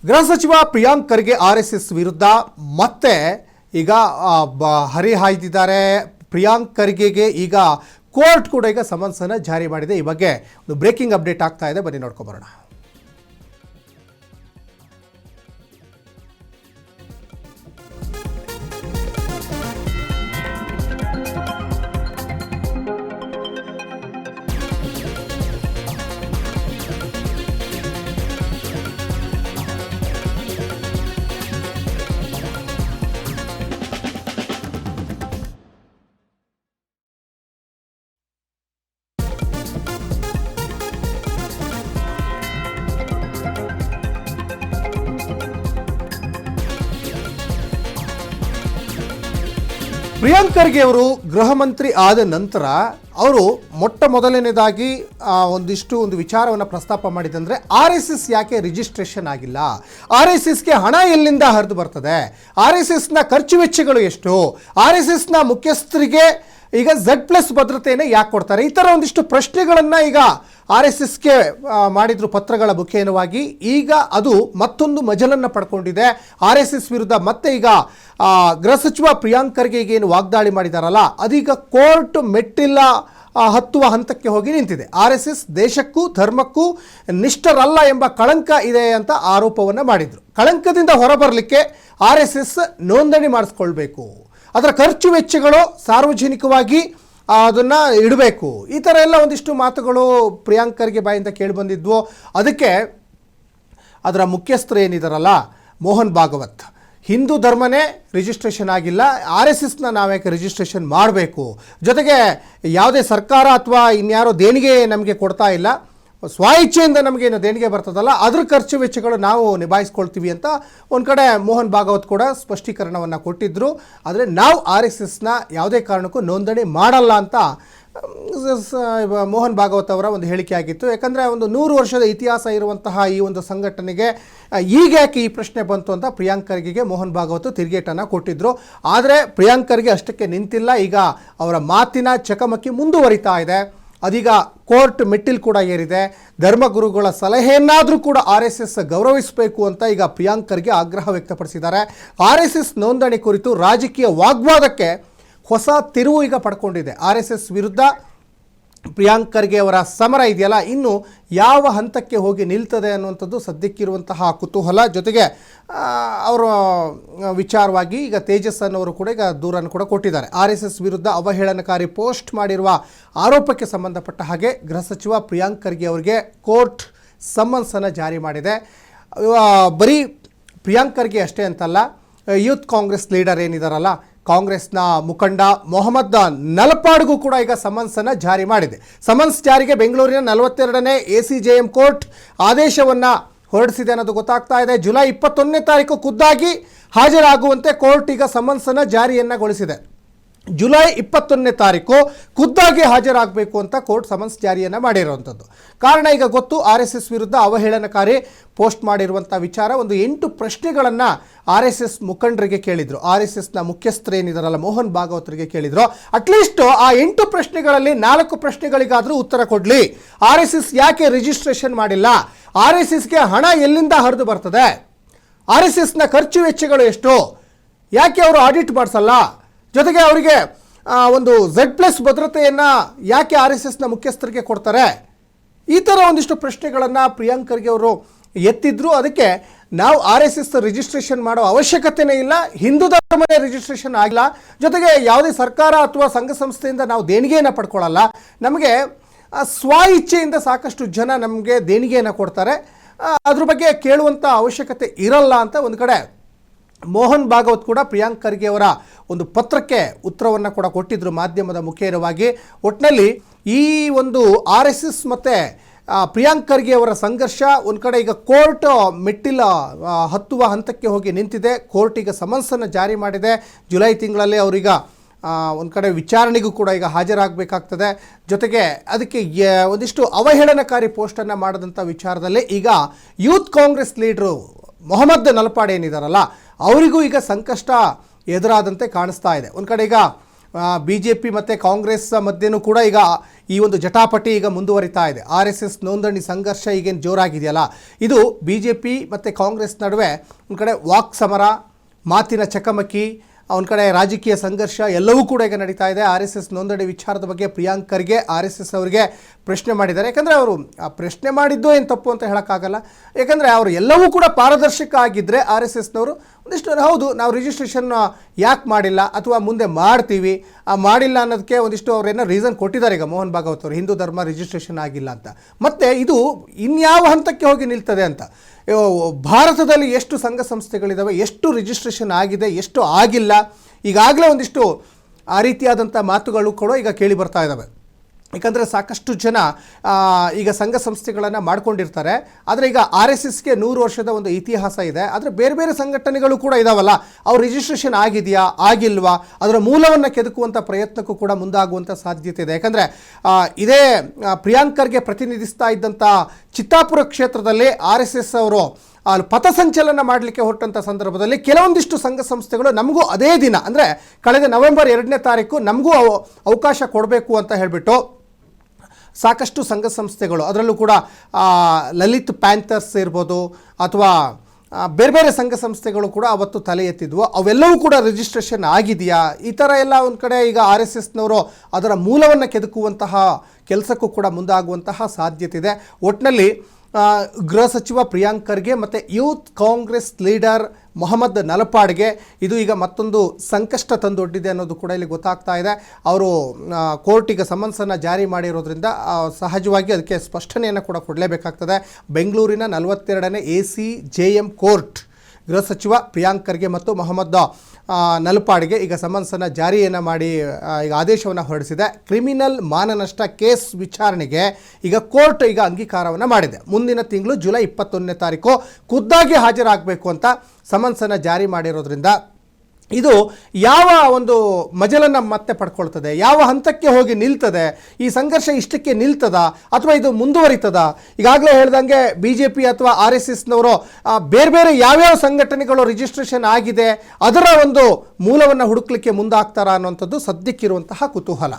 ಗೃಹ ಸಚಿವ ಪ್ರಿಯಾಂಕ್ ಖರ್ಗೆ ಆರ್ಎಸ್ಎಸ್ ವಿರುದ್ಧ ಮತ್ತೆ ಈಗ ಹರಿಹಾಯ್ದಿದ್ದಾರೆ. ಪ್ರಿಯಾಂಕ್ ಖರ್ಗೆಗೆ ಈಗ ಕೋರ್ಟ್ ಕೂಡ ಈಗ ಸಮನ್ಸನ್ನು ಜಾರಿ ಮಾಡಿದೆ. ಈ ಬಗ್ಗೆ ಒಂದು ಬ್ರೇಕಿಂಗ್ ಅಪ್ಡೇಟ್ ಆಗ್ತಾ ಇದೆ, ಬನ್ನಿ ನೋಡ್ಕೊಂಬರೋಣ. ಪ್ರಿಯಾಂಕ್ ಖರ್ಗೆ ಅವರು ಗೃಹ ಮಂತ್ರಿ ಆದ ನಂತರ ಅವರು ಮೊಟ್ಟ ಮೊದಲನೇದಾಗಿ ಒಂದು ವಿಚಾರವನ್ನು ಪ್ರಸ್ತಾಪ ಮಾಡಿದಂದರೆ RSS ಯಾಕೆ ರಿಜಿಸ್ಟ್ರೇಷನ್ ಆಗಿಲ್ಲ, RSSಗೆ ಹಣ ಎಲ್ಲಿಂದ ಹರಿದು ಬರ್ತದೆ, RSSನ ಖರ್ಚು ವೆಚ್ಚಗಳು ಎಷ್ಟು, RSSನ ಮುಖ್ಯಸ್ಥರಿಗೆ ಈಗ Z+ ಭದ್ರತೆಯನ್ನು ಯಾಕೆ ಕೊಡ್ತಾರೆ, ಈ ಥರ ಒಂದಿಷ್ಟು ಪ್ರಶ್ನೆಗಳನ್ನು ಈಗ RSSಗೆ ಮಾಡಿದ್ರು ಪತ್ರಗಳ ಮುಖೇನವಾಗಿ. ಈಗ ಅದು ಮತ್ತೊಂದು ಮಜಲನ್ನು ಪಡ್ಕೊಂಡಿದೆ. RSS ವಿರುದ್ಧ ಮತ್ತೆ ಈಗ ಗೃಹ ಸಚಿವ ಪ್ರಿಯಾಂಕ್ ಖರ್ಗೆ ಏನು ವಾಗ್ದಾಳಿ ಮಾಡಿದಾರಲ್ಲ, ಅದೀಗ ಕೋರ್ಟ್ ಮೆಟ್ಟಿಲ್ಲ ಹತ್ತುವ ಹಂತಕ್ಕೆ ಹೋಗಿ ನಿಂತಿದೆ. RSS ದೇಶಕ್ಕೂ ಧರ್ಮಕ್ಕೂ ನಿಷ್ಠರಲ್ಲ ಎಂಬ ಕಳಂಕ ಇದೆ ಅಂತ ಆರೋಪವನ್ನು ಮಾಡಿದರು. ಕಳಂಕದಿಂದ ಹೊರಬರಲಿಕ್ಕೆ RSS ನೋಂದಣಿ ಮಾಡಿಸ್ಕೊಳ್ಬೇಕು, ಅದರ ಖರ್ಚು ವೆಚ್ಚಗಳು ಸಾರ್ವಜನಿಕವಾಗಿ ಅದನ್ನು ಇಡಬೇಕು, ಈ ಥರ ಎಲ್ಲ ಒಂದಿಷ್ಟು ಮಾತುಗಳು ಪ್ರಿಯಾಂಕ್ ಖರ್ಗೆ ಬಾಯಿಂದ ಕೇಳಿ ಬಂದಿದ್ವು. ಅದಕ್ಕೆ ಅದರ ಮುಖ್ಯಸ್ಥರು ಏನಿದಾರಲ್ಲ ಮೋಹನ್ ಭಾಗವತ್, ಹಿಂದೂ ಧರ್ಮನೇ ರಿಜಿಸ್ಟ್ರೇಷನ್ ಆಗಿಲ್ಲ, RSSನ ನಾವ್ಯಾಕೆ ರಿಜಿಸ್ಟ್ರೇಷನ್ ಮಾಡಬೇಕು, ಜೊತೆಗೆ ಯಾವುದೇ ಸರ್ಕಾರ ಅಥವಾ ಇನ್ಯಾರೋ ದೇಣಿಗೆ ನಮಗೆ ಕೊಡ್ತಾ ಇಲ್ಲ, ಸ್ವ ಇಚ್ಛೆಯಿಂದ ನಮಗೇನು ದೇಣಿಗೆ ಬರ್ತದಲ್ಲ ಅದ್ರ ಖರ್ಚು ವೆಚ್ಚಗಳು ನಾವು ನಿಭಾಯಿಸ್ಕೊಳ್ತೀವಿ ಅಂತ ಒಂದು ಕಡೆ ಮೋಹನ್ ಭಾಗವತ್ ಕೂಡ ಸ್ಪಷ್ಟೀಕರಣವನ್ನು ಕೊಟ್ಟಿದ್ದರು. ಆದರೆ ನಾವು RSSನ ಯಾವುದೇ ಕಾರಣಕ್ಕೂ ನೋಂದಣಿ ಮಾಡಲ್ಲ ಅಂತ ಮೋಹನ್ ಭಾಗವತ್ ಅವರ ಒಂದು ಹೇಳಿಕೆ ಆಗಿತ್ತು. ಯಾಕಂದರೆ ಒಂದು 100 ವರ್ಷದ ಇತಿಹಾಸ ಇರುವಂತಹ ಈ ಒಂದು ಸಂಘಟನೆಗೆ ಈಗ ಯಾಕೆ ಈ ಪ್ರಶ್ನೆ ಬಂತು ಅಂತ ಪ್ರಿಯಾಂಕ್ ಖರ್ಗೆಗೆ ಮೋಹನ್ ಭಾಗವತ್ ತಿರುಗೇಟನ್ನು ಕೊಟ್ಟಿದ್ದರು. ಆದರೆ ಪ್ರಿಯಾಂಕ್ ಖರ್ಗೆ ಅಷ್ಟಕ್ಕೆ ನಿಂತಿಲ್ಲ. ಈಗ ಅವರ ಮಾತಿನ ಚಕಮಕಿ ಮುಂದುವರಿತಾ ಇದೆ. ಅದೀಗ ಕೋರ್ಟ್ ಮೆಟ್ಟಿಲು ಕೂಡ ಏರಿದೆ. ಧರ್ಮಗುರುಗಳ ಸಲಹೆಯನ್ನಾದರೂ ಕೂಡ RSS ಗೌರವಿಸಬೇಕು ಅಂತ ಈಗ ಪ್ರಿಯಾಂಕ್ ಖರ್ಗೆ ಆಗ್ರಹ ವ್ಯಕ್ತಪಡಿಸಿದ್ದಾರೆ. RSS ನೋಂದಣಿ ಕುರಿತು ರಾಜಕೀಯ ವಾಗ್ವಾದಕ್ಕೆ ಹೊಸ ತಿರುವು ಈಗ ಪಡ್ಕೊಂಡಿದೆ. RSS ವಿರುದ್ಧ ಪ್ರಿಯಾಂಕ್ ಖರ್ಗೆ ಅವರ ಸಮರ ಇದೆಯಲ್ಲ, ಇನ್ನು ಯಾವ ಹಂತಕ್ಕೆ ಹೋಗಿ ನಿಲ್ತದೆ ಅನ್ನುವಂಥದ್ದು ಸದ್ಯಕ್ಕಿರುವಂತಹ ಕುತೂಹಲ. ಜೊತೆಗೆ ಅವರ ವಿಚಾರವಾಗಿ ಈಗ ತೇಜಸ್ ಅನ್ನೋರು ಕೂಡ ಈಗ ದೂರನ್ನು ಕೂಡ ಕೊಟ್ಟಿದ್ದಾರೆ. RSS ವಿರುದ್ಧ ಅವಹೇಳನಕಾರಿ ಪೋಸ್ಟ್ ಮಾಡಿರುವ ಆರೋಪಕ್ಕೆ ಸಂಬಂಧಪಟ್ಟ ಹಾಗೆ ಗೃಹ ಸಚಿವ ಪ್ರಿಯಾಂಕ್ ಖರ್ಗೆ ಅವರಿಗೆ ಕೋರ್ಟ್ ಸಮನ್ಸನ್ನು ಜಾರಿ ಮಾಡಿದೆ. ಬರೀ ಪ್ರಿಯಾಂಕ್ ಖರ್ಗೆ ಅಷ್ಟೇ ಅಂತಲ್ಲ, ಯೂತ್ ಕಾಂಗ್ರೆಸ್ ಲೀಡರ್ ಏನಿದಾರಲ್ಲ, ಕಾಂಗ್ರೆಸ್ನ ಮುಖಂಡ ಮೊಹಮ್ಮದ್ ನಲಪಾಡ್ಗೂ ಕೂಡ ಈಗ ಸಮನ್ಸನ್ನು ಜಾರಿ ಮಾಡಿದೆ. ಸಮನ್ಸ್ ಜಾರಿಗೆ ಬೆಂಗಳೂರಿನ 42ನೇ ACJM ಕೋರ್ಟ್ ಆದೇಶವನ್ನು ಹೊರಡಿಸಿದೆ ಅನ್ನೋದು ಗೊತ್ತಾಗ್ತಾ ಇದೆ. ಜುಲೈ 21ನೇ ತಾರೀಕು ಖುದ್ದಾಗಿ ಹಾಜರಾಗುವಂತೆ ಕೋರ್ಟ್ ಈಗ ಸಮನ್ಸನ್ನು ಜಾರಿಯನ್ನುಗೊಳಿಸಿದೆ. ಜುಲೈ 21ನೇ ತಾರೀಕು ಖುದ್ದಾಗಿ ಹಾಜರಾಗಬೇಕು ಅಂತ ಕೋರ್ಟ್ ಸಮನ್ಸ್ ಜಾರಿಯನ್ನು ಮಾಡಿರುವಂಥದ್ದು. ಕಾರಣ ಈಗ ಗೊತ್ತು, RSS ವಿರುದ್ಧ ಅವಹೇಳನಕಾರಿ ಪೋಸ್ಟ್ ಮಾಡಿರುವಂಥ ವಿಚಾರ. ಒಂದು 8 ಪ್ರಶ್ನೆಗಳನ್ನು RSS ಮುಖಂಡರಿಗೆ ಕೇಳಿದರು. RSSನ ಮುಖ್ಯಸ್ಥರೇನಿದಾರಲ್ಲ ಮೋಹನ್ ಭಾಗವತರಿಗೆ ಕೇಳಿದರು. ಅಟ್ಲೀಸ್ಟ್ ಆ 8 ಪ್ರಶ್ನೆಗಳಲ್ಲಿ 4 ಪ್ರಶ್ನೆಗಳಿಗಾದರೂ ಉತ್ತರ ಕೊಡಲಿ. RSS ಯಾಕೆ ರಿಜಿಸ್ಟ್ರೇಷನ್ ಮಾಡಿಲ್ಲ, RSSಗೆ ಹಣ ಎಲ್ಲಿಂದ ಹರಿದು ಬರ್ತದೆ, RSSನ ಖರ್ಚು ವೆಚ್ಚಗಳು ಎಷ್ಟು, ಯಾಕೆ ಅವರು ಆಡಿಟ್ ಮಾಡಿಸಲ್ಲ, ಜೊತೆಗೆ ಅವರಿಗೆ ಒಂದು Z+ ಭದ್ರತೆಯನ್ನು ಯಾಕೆ RSSನ ಮುಖ್ಯಸ್ಥರಿಗೆ ಕೊಡ್ತಾರೆ, ಈ ಥರ ಒಂದಿಷ್ಟು ಪ್ರಶ್ನೆಗಳನ್ನು ಪ್ರಿಯಾಂಕ್ ಖರ್ಗೆ ಅವರು ಎತ್ತಿದ್ರು. ಅದಕ್ಕೆ ನಾವು RSS ರಿಜಿಸ್ಟ್ರೇಷನ್ ಮಾಡೋ ಅವಶ್ಯಕತೆಯೇ ಇಲ್ಲ, ಹಿಂದೂ ಧರ್ಮನೇ ರಿಜಿಸ್ಟ್ರೇಷನ್ ಆಗಿಲ್ಲ, ಜೊತೆಗೆ ಯಾವುದೇ ಸರ್ಕಾರ ಅಥವಾ ಸಂಘ ಸಂಸ್ಥೆಯಿಂದ ನಾವು ದೇಣಿಗೆಯನ್ನು ಪಡ್ಕೊಳ್ಳಲ್ಲ, ನಮಗೆ ಸ್ವ ಇಚ್ಛೆಯಿಂದ ಸಾಕಷ್ಟು ಜನ ನಮಗೆ ದೇಣಿಗೆಯನ್ನು ಕೊಡ್ತಾರೆ, ಅದ್ರ ಬಗ್ಗೆ ಕೇಳುವಂಥ ಅವಶ್ಯಕತೆ ಇರಲ್ಲ ಅಂತ ಒಂದು ಕಡೆ ಮೋಹನ್ ಭಾಗವತ್ ಕೂಡ ಪ್ರಿಯಾಂಕ್ ಖರ್ಗೆ ಅವರ ಒಂದು ಪತ್ರಕ್ಕೆ ಉತ್ತರವನ್ನು ಕೂಡ ಕೊಟ್ಟಿದ್ದರು ಮಾಧ್ಯಮದ ಮುಖೇನವಾಗಿ. ಒಟ್ಟಿನಲ್ಲಿ ಈ ಒಂದು RSS ಮತ್ತು ಪ್ರಿಯಾಂಕ್ ಖರ್ಗೆ ಅವರ ಸಂಘರ್ಷ ಒಂದು ಕಡೆ ಈಗ ಕೋರ್ಟ್ ಮೆಟ್ಟಿಲ ಹತ್ತುವ ಹಂತಕ್ಕೆ ಹೋಗಿ ನಿಂತಿದೆ. ಕೋರ್ಟ್ ಈಗ ಸಮನ್ಸನ್ನು ಜಾರಿ ಮಾಡಿದೆ. ಜುಲೈ ತಿಂಗಳಲ್ಲಿ ಅವರೀಗ ಒಂದು ಕಡೆ ವಿಚಾರಣೆಗೂ ಕೂಡ ಈಗ ಹಾಜರಾಗಬೇಕಾಗ್ತದೆ. ಜೊತೆಗೆ ಅದಕ್ಕೆ ಒಂದಿಷ್ಟು ಅವಹೇಳನಕಾರಿ ಪೋಸ್ಟನ್ನು ಮಾಡಿದಂಥ ವಿಚಾರದಲ್ಲಿ ಈಗ ಯೂತ್ ಕಾಂಗ್ರೆಸ್ ಲೀಡ್ರು ಮೊಹಮ್ಮದ್ ನಲಪಾಡ್ ಏನಿದಾರಲ್ಲ ಅವರಿಗೂ ಈಗ ಸಂಕಷ್ಟ ಎದುರಾದಂತೆ ಕಾಣಿಸ್ತಾ ಇದೆ. ಒಂದು ಕಡೆ ಈಗ BJP ಮತ್ತು ಕಾಂಗ್ರೆಸ್ ಮಧ್ಯೆನೂ ಕೂಡ ಈಗ ಈ ಒಂದು ಜಟಾಪಟಿ ಈಗ ಮುಂದುವರಿತಾ ಇದೆ. RSS ನೋಂದಣಿ ಸಂಘರ್ಷ ಈಗೇನು ಜೋರಾಗಿದೆಯಲ್ಲ, ಇದು BJP ಮತ್ತು ಕಾಂಗ್ರೆಸ್ ನಡುವೆ ಒಂದು ಕಡೆ ವಾಕ್ ಸಮರ, ಮಾತಿನ ಚಕಮಕಿ, ಒಂದು ಕಡೆ ರಾಜಕೀಯ ಸಂಘರ್ಷ ಎಲ್ಲವೂ ಕೂಡ ಈಗ ನಡೀತಾ ಇದೆ. RSS ನೋಂದಣಿ ವಿಚಾರದ ಬಗ್ಗೆ ಪ್ರಿಯಾಂಕ್ ಖರ್ಗೆ RSS ಅವರಿಗೆ ಪ್ರಶ್ನೆ ಮಾಡಿದ್ದಾರೆ. ಯಾಕಂದರೆ ಅವರು ಪ್ರಶ್ನೆ ಮಾಡಿದ್ದು ಏನು ತಪ್ಪು ಅಂತ ಹೇಳೋಕ್ಕಾಗಲ್ಲ. ಯಾಕಂದರೆ ಅವರು ಎಲ್ಲವೂ ಕೂಡ ಪಾರದರ್ಶಕ ಆಗಿದ್ದರೆ RSSನವರು ಒಂದಿಷ್ಟು ಹೌದು ನಾವು ರಿಜಿಸ್ಟ್ರೇಷನ್ ಯಾಕೆ ಮಾಡಿಲ್ಲ ಅಥವಾ ಮುಂದೆ ಮಾಡ್ತೀವಿ, ಮಾಡಿಲ್ಲ ಅನ್ನೋದಕ್ಕೆ ಒಂದಿಷ್ಟು ಅವ್ರೇನೋ ರೀಸನ್ ಕೊಟ್ಟಿದ್ದಾರೆ. ಈಗ ಮೋಹನ್ ಭಾಗವತ್ ಅವರು ಹಿಂದೂ ಧರ್ಮ ರಿಜಿಸ್ಟ್ರೇಷನ್ ಆಗಿಲ್ಲ ಅಂತ. ಮತ್ತು ಇದು ಇನ್ಯಾವ ಹಂತಕ್ಕೆ ಹೋಗಿ ನಿಲ್ತದೆ ಅಂತ, ಭಾರತದಲ್ಲಿ ಎಷ್ಟು ಸಂಘ ಸಂಸ್ಥೆಗಳಿದ್ದಾವೆ, ಎಷ್ಟು ರಿಜಿಸ್ಟ್ರೇಷನ್ ಆಗಿದೆ, ಎಷ್ಟು ಆಗಿಲ್ಲ, ಈಗಾಗಲೇ ಒಂದಿಷ್ಟು ಆ ರೀತಿಯಾದಂಥ ಮಾತುಗಳು ಕೂಡ ಈಗ ಕೇಳಿ ಬರ್ತಾ ಇದ್ದಾವೆ. ಯಾಕಂದರೆ ಸಾಕಷ್ಟು ಜನ ಈಗ ಸಂಘ ಸಂಸ್ಥೆಗಳನ್ನು ಮಾಡ್ಕೊಂಡಿರ್ತಾರೆ. ಆದರೆ ಈಗ RSSಗೆ 100 ವರ್ಷದ ಒಂದು ಇತಿಹಾಸ ಇದೆ. ಆದರೆ ಬೇರೆ ಬೇರೆ ಸಂಘಟನೆಗಳು ಕೂಡ ಇದಾವಲ್ಲ, ಅವ್ರ ರಿಜಿಸ್ಟ್ರೇಷನ್ ಆಗಿದೆಯಾ ಆಗಿಲ್ವಾ, ಅದರ ಮೂಲವನ್ನು ಕೆದಕುವಂಥ ಪ್ರಯತ್ನಕ್ಕೂ ಕೂಡ ಮುಂದಾಗುವಂಥ ಸಾಧ್ಯತೆ ಇದೆ. ಯಾಕಂದರೆ ಇದೇ ಪ್ರಿಯಾಂಕ್ ಖರ್ಗೆ ಪ್ರತಿನಿಧಿಸ್ತಾ ಇದ್ದಂಥ ಚಿತ್ತಾಪುರ ಕ್ಷೇತ್ರದಲ್ಲಿ RSS ಅವರು ಅಲ್ಲಿ ಪಥಸಂಚಲನ ಮಾಡಲಿಕ್ಕೆ ಹೊರಟಂಥ ಸಂದರ್ಭದಲ್ಲಿ ಕೆಲವೊಂದಿಷ್ಟು ಸಂಘ ಸಂಸ್ಥೆಗಳು ನಮಗೂ ಅದೇ ದಿನ ಅಂದರೆ ಕಳೆದ ನವೆಂಬರ್ 2ನೇ ತಾರೀಕು ನಮಗೂ ಅವಕಾಶ ಕೊಡಬೇಕು ಅಂತ ಹೇಳಿಬಿಟ್ಟು ಸಾಕಷ್ಟು ಸಂಘ ಸಂಸ್ಥೆಗಳು, ಅದರಲ್ಲೂ ಕೂಡ ಲಲಿತ್ ಪ್ಯಾಂಥರ್ಸ್ ಇರ್ಬೋದು ಅಥವಾ ಬೇರೆ ಬೇರೆ ಸಂಘ ಸಂಸ್ಥೆಗಳು ಕೂಡ ಅವತ್ತು ತಲೆ ಎತ್ತಿದ್ವು. ಅವೆಲ್ಲವೂ ಕೂಡ ರಿಜಿಸ್ಟ್ರೇಷನ್ ಆಗಿದೆಯಾ, ಈ ಥರ ಎಲ್ಲ ಒಂದು ಕಡೆ ಈಗ RSSನವರು ಅದರ ಮೂಲವನ್ನು ಕೆದಕುವಂತಹ ಕೆಲಸಕ್ಕೂ ಕೂಡ ಮುಂದಾಗುವಂತಹ ಸಾಧ್ಯತೆ ಇದೆ. ಒಟ್ಟಿನಲ್ಲಿ ಗೃಹ ಸಚಿವ ಪ್ರಿಯಾಂಕ್ ಖರ್ಗೆ ಮತ್ತು ಯೂತ್ ಕಾಂಗ್ರೆಸ್ ಲೀಡರ್ ಮೊಹಮ್ಮದ್ ನಲಪಾಡ್ಗೆ ಇದು ಈಗ ಮತ್ತೊಂದು ಸಂಕಷ್ಟ ತಂದೊಡ್ಡಿದೆ ಅನ್ನೋದು ಕೂಡ ಇಲ್ಲಿ ಗೊತ್ತಾಗ್ತಾ ಇದೆ. ಅವರು ಕೋರ್ಟ್ ಈಗ ಸಮನ್ಸನ್ನು ಜಾರಿ ಮಾಡಿರೋದ್ರಿಂದ ಸಹಜವಾಗಿ ಅದಕ್ಕೆ ಸ್ಪಷ್ಟನೆಯನ್ನು ಕೂಡ ಕೊಡಲೇಬೇಕಾಗ್ತದೆ. ಬೆಂಗಳೂರಿನ 42ನೇ ACJM ಕೋರ್ಟ್ ಗೃಹ ಸಚಿವ ಪ್ರಿಯಾಂಕ್ ಖರ್ಗೆ ಮತ್ತು ಮೊಹಮ್ಮದ್ ನಲಪಾಡ್ಗೆ ಈಗ ಸಮನ್ಸನ್ನು ಜಾರಿಯನ್ನು ಮಾಡಿ ಈಗ ಆದೇಶವನ್ನು ಹೊರಡಿಸಿದೆ. ಕ್ರಿಮಿನಲ್ ಮಾನನಷ್ಟ ಕೇಸ್ ವಿಚಾರಣೆಗೆ ಈಗ ಕೋರ್ಟ್ ಈಗ ಅಂಗೀಕಾರವನ್ನು ಮಾಡಿದೆ. ಮುಂದಿನ ತಿಂಗಳು ಜುಲೈ 21ನೇ ತಾರೀಕು ಖುದ್ದಾಗಿ ಹಾಜರಾಗಬೇಕು ಅಂತ ಸಮನ್ಸನ್ನು ಜಾರಿ ಮಾಡಿರೋದ್ರಿಂದ ಇದು ಯಾವ ಒಂದು ಮಜಲನ್ನು ಮತ್ತೆ ಪಡ್ಕೊಳ್ತದೆ, ಯಾವ ಹಂತಕ್ಕೆ ಹೋಗಿ ನಿಲ್ತದೆ, ಈ ಸಂಘರ್ಷ ಇಷ್ಟಕ್ಕೆ ನಿಲ್ತದ ಅಥವಾ ಇದು ಮುಂದುವರಿತದ? ಈಗಾಗಲೇ ಹೇಳ್ದಂಗೆ BJP ಅಥವಾ RSSನವರು ಬೇರೆ ಬೇರೆ ಯಾವ್ಯಾವ ಸಂಘಟನೆಗಳು ರಿಜಿಸ್ಟ್ರೇಷನ್ ಆಗಿದೆ ಅದರ ಒಂದು ಮೂಲವನ್ನು ಹುಡುಕ್ಲಿಕ್ಕೆ ಮುಂದಾಗ್ತಾರಾ ಅನ್ನುವಂಥದ್ದು ಸದ್ಯಕ್ಕಿರುವಂತಹ ಕುತೂಹಲ.